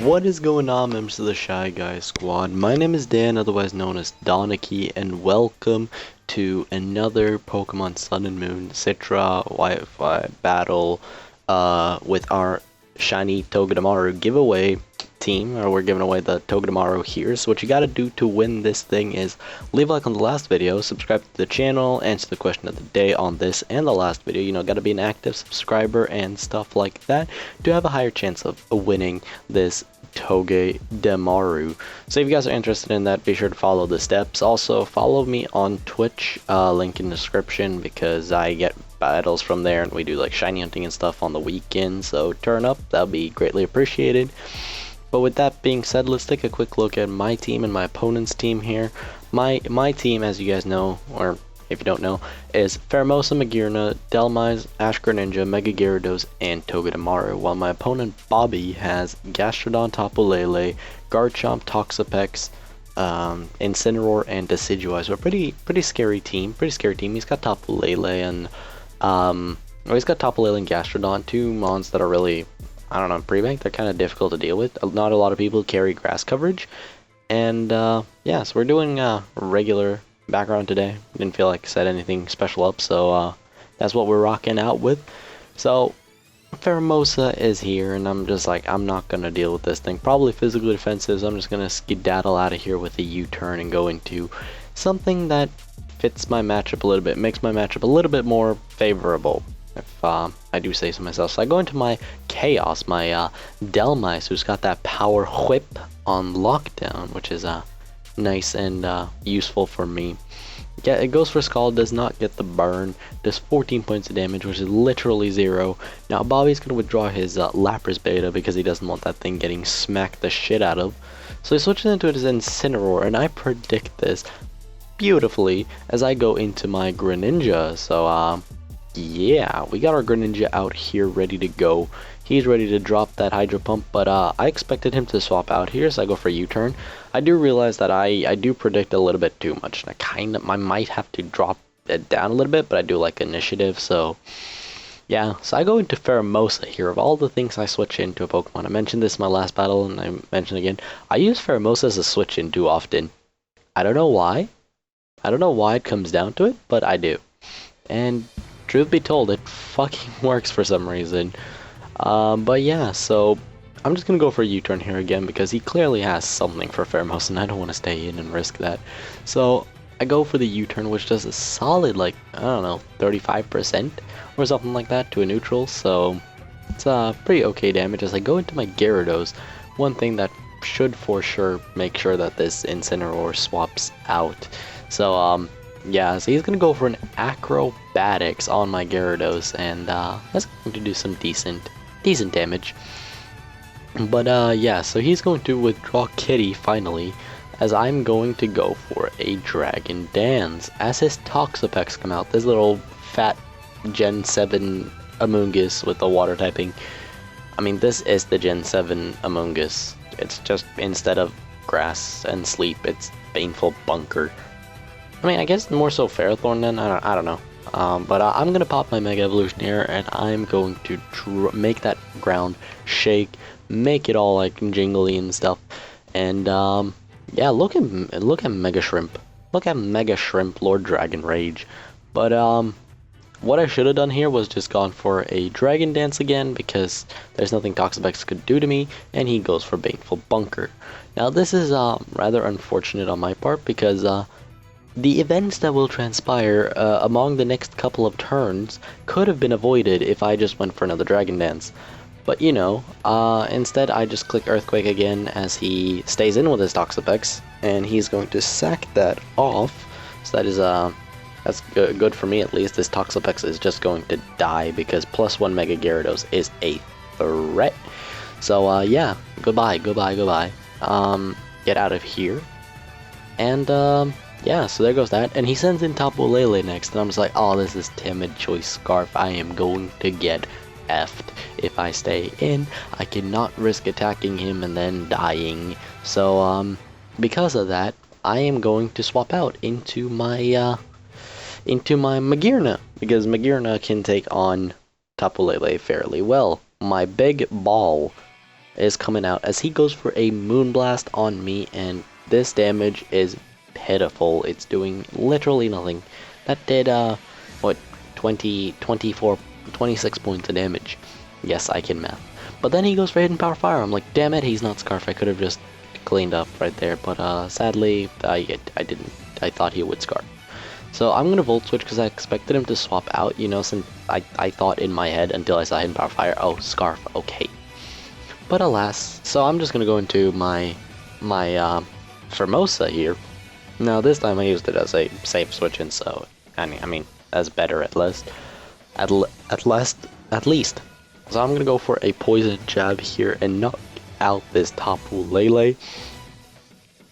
What is going on, members of the Shy Guy Squad? My name is Dan, otherwise known as Danekii, and welcome to another Pokemon Sun and Moon Citra Wi-Fi battle with our shiny Togedemaru giveaway team, or we're giving away the Togedemaru here. So what you gotta do to win this thing is leave a like on the last video, subscribe to the channel, answer the question of the day on this and the last video. You know, gotta be an active subscriber and stuff like that to have a higher chance of winning this Togedemaru. So if you guys are interested in that, be sure to follow the steps. Also follow me on Twitch, link in the description, because I get battles from there and we do like shiny hunting and stuff on the weekend, so turn up, that'll be greatly appreciated. But with that being said, let's take a quick look at my team and my opponent's team here. My team, as you guys know, or if you don't know, is Pheromosa, Magearna, Dhelmise, Ash Greninja, Mega Gyarados, and Togedemaru, while my opponent Bobby has Gastrodon, Tapu Lele, Garchomp, Toxapex, Incineroar, and Decidueye. So a pretty scary team. He's got Tapu Lele and he's got Tapu Lele and Gastrodon, two mons that are really, I don't know, pre-bank. They're kind of difficult to deal with. Not a lot of people carry grass coverage, and yeah, so we're doing regular background today. Didn't feel like set anything special up, so that's what we're rocking out with. So Pheromosa is here, and I'm just like, I'm not gonna deal with this thing. Probably physically defensive, so I'm just gonna skedaddle out of here with a U-turn and go into something that fits my matchup a little bit, makes my matchup a little bit more favorable, if I do say so myself. So I go into my Chaos, my Dhelmise, who's got that Power Whip on lockdown, which is nice and useful for me. Yeah, it goes for Scald, does not get the burn, does 14 points of damage, which is literally 0. Now Bobby's going to withdraw his Lapras Beta because he doesn't want that thing getting smacked the shit out of. So he switches into his Incineroar, and I predict this beautifully as I go into my Greninja. So yeah, we got our Greninja out here ready to go. He's ready to drop that Hydro Pump, but I expected him to swap out here, so I go for a U-turn. I do realize that I do predict a little bit too much, and I might have to drop it down a little bit, but I do like initiative, so yeah. So I go into Pheromosa here. Of all the things I switch into a Pokemon, I mentioned this in my last battle, and I mentioned again, I use Pheromosa as a switch in too often. I don't know why. I don't know why it comes down to it, but I do. And truth be told, it fucking works for some reason. But yeah, so I'm just gonna go for a U-turn here again because he clearly has something for Pheromosa and I don't want to stay in and risk that. So I go for the U-turn, which does a solid, like, I don't know, 35% or something like that to a neutral. So it's pretty okay damage. As I go into my Gyarados, one thing that should for sure make sure that this Incineroar swaps out. So yeah, so he's gonna go for an Acrobatics on my Gyarados, and that's going to do some decent damage. But yeah, so he's going to withdraw Kitty finally, as I'm going to go for a Dragon Dance. As his Toxapex come out, this little fat Gen 7 Amoonguss with the water typing. I mean, this is the Gen 7 Amoonguss. It's just, instead of grass and sleep, it's Baneful Bunker. I mean, I guess more so Ferrothorn then, I don't know. But I'm going to pop my Mega Evolution here, and I'm going to make that ground shake, make it all like jingly and stuff. And yeah, look at Mega Shrimp. Look at Mega Shrimp, Lord Dragon Rage. But what I should have done here was just gone for a Dragon Dance again, because there's nothing Toxapex could do to me, and he goes for Baneful Bunker. Now this is rather unfortunate on my part, because the events that will transpire among the next couple of turns could have been avoided if I just went for another Dragon Dance. But you know, instead I just click Earthquake again as he stays in with his Toxapex, and he's going to sack that off. So that is that's good for me at least. This Toxapex is just going to die because +1 Mega Gyarados is a threat. So yeah, goodbye. Get out of here. And yeah, so there goes that, and he sends in Tapu Lele next, and I'm just like, oh, this is timid choice Scarf. I am going to get effed if I stay in. I cannot risk attacking him and then dying. So because of that, I am going to swap out into my Magearna, because Magearna can take on Tapu Lele fairly well. My big ball is coming out as he goes for a Moonblast on me, and this damage is pitiful. It's doing literally nothing. That did, what, 20, 24, 26 points of damage. Yes, I can math. But then he goes for Hidden Power Fire. I'm like, damn it, he's not Scarf. I could have just cleaned up right there, but sadly, I didn't. I thought he would Scarf. So I'm gonna Volt Switch because I expected him to swap out, you know, since I thought in my head until I saw Hidden Power Fire, oh, Scarf, okay. But alas, so I'm just gonna go into my Formosa here. Now this time I used it as a safe switch, and so I mean that's better at least. At least. So I'm gonna go for a Poison Jab here and knock out this Tapu Lele.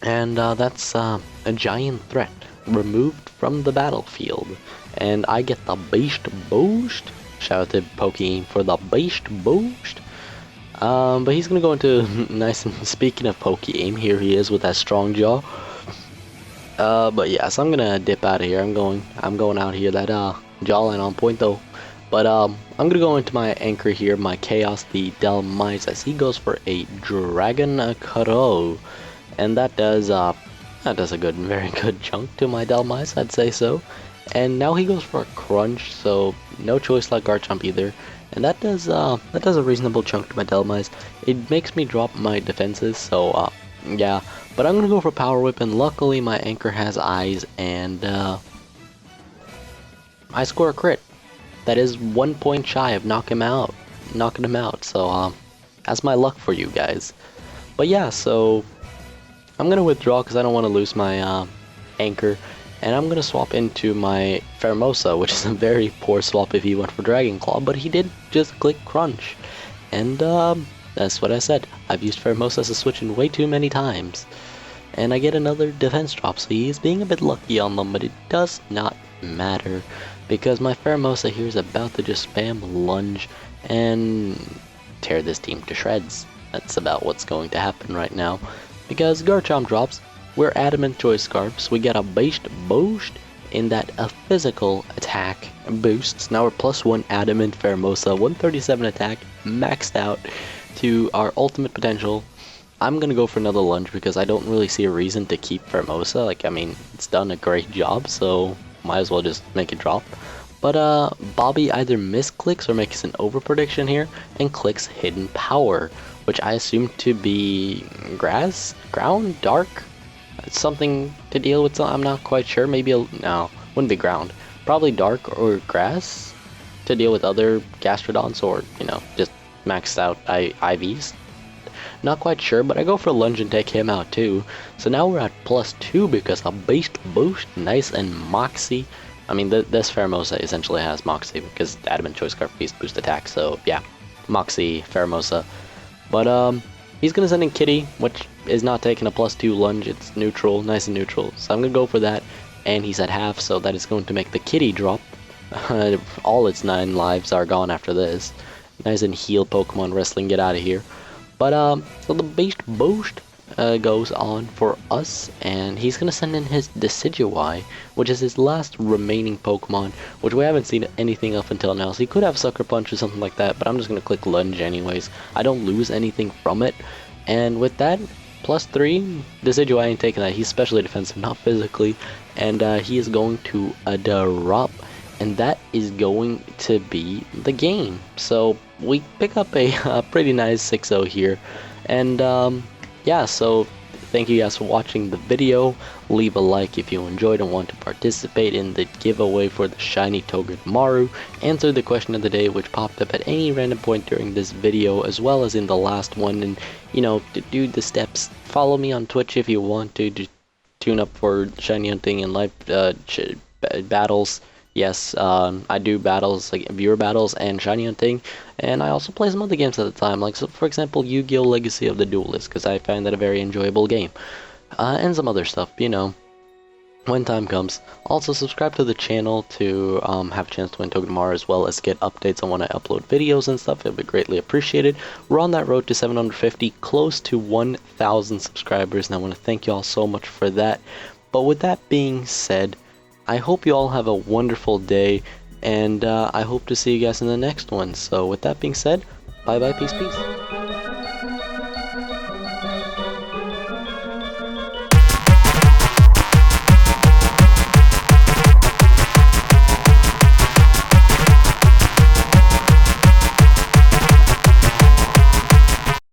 And that's a giant threat removed from the battlefield. And I get the Beast Boost. Shout out to Pokey for the Beast Boost. But he's gonna go into nice, and speaking of Poke-Aim, here he is with that strong jaw. But yeah, so I'm gonna dip out of here. I'm going out here. That jawline on point though. But I'm gonna go into my anchor here, my Chaos, the Delmice, as he goes for a Dragon Crow, and that does a very good chunk to my Delmice, I'd say so. And now he goes for a Crunch, so no choice like Garchomp either. And that does a reasonable chunk to my Delmice. It makes me drop my defenses, so yeah. But I'm gonna go for Power Whip, and luckily my anchor has eyes, and I score a crit. That is 1 point shy of knocking him out. So that's my luck for you guys. But yeah, so I'm gonna withdraw because I don't want to lose my anchor. And I'm going to swap into my Formosa, which is a very poor swap if he went for Dragon Claw, but he did just click Crunch. And that's what I said. I've used Formosa as a switch in way too many times. And I get another defense drop, so he is being a bit lucky on them, but it does not matter. Because my Formosa here is about to just spam Lunge and tear this team to shreds. That's about what's going to happen right now. Because Garchomp drops. We're Adamant Choice Scarps. We get a Beast Boost in that a physical attack boosts. Now we're +1 Adamant Formosa, 137 attack, maxed out to our ultimate potential. I'm gonna go for another Lunge because I don't really see a reason to keep Formosa. Like, I mean, it's done a great job, so might as well just make it drop. But Bobby either misclicks or makes an over prediction here and clicks Hidden Power, which I assume to be grass, ground, dark. Something to deal with. I'm not quite sure. Maybe no, wouldn't be ground. Probably dark or grass to deal with other Gastrodons, or you know, just maxed out IVs. Not quite sure, but I go for Lunge and take him out too. So now we're at +2 because of Beast Boost, nice and Moxie. I mean, this Formosa essentially has Moxie because Adamant Choice Scarf Beast Boost attack. So yeah, Moxie Formosa. But he's gonna send in Kitty, which is not taking a +2 Lunge. It's neutral, nice and neutral. So I'm gonna go for that, and he's at half, so that is going to make the Kitty drop. All its 9 lives are gone after this. Nice and heal Pokemon Wrestling, get out of here. But so the Beast Boost goes on for us, and he's gonna send in his Decidueye, which is his last remaining Pokemon, which we haven't seen anything up until now. So he could have Sucker Punch or something like that, but I'm just gonna click Lunge anyways. I don't lose anything from it, and with that +3, Decidueye ain't taking that. He's specially defensive, not physically, and he is going to drop, and that is going to be the game. So we pick up a pretty nice 6-0 here, and yeah, so thank you guys for watching the video. Leave a like if you enjoyed and want to participate in the giveaway for the shiny Togedemaru. Answer the question of the day, which popped up at any random point during this video, as well as in the last one. And you know, to do the steps, follow me on Twitch if you want to tune up for shiny hunting and live battles. Yes, I do battles, like viewer battles and shiny hunting, and I also play some other games at the time, like, so for example, Yu-Gi-Oh! Legacy of the Duelist, because I find that a very enjoyable game, and some other stuff, you know, when time comes. Also, subscribe to the channel to have a chance to win Togedemaru, as well as get updates on when I upload videos and stuff. It would be greatly appreciated. We're on that road to 750, close to 1,000 subscribers, and I want to thank you all so much for that. But with that being said, I hope you all have a wonderful day, and I hope to see you guys in the next one. So with that being said, bye bye, peace, peace.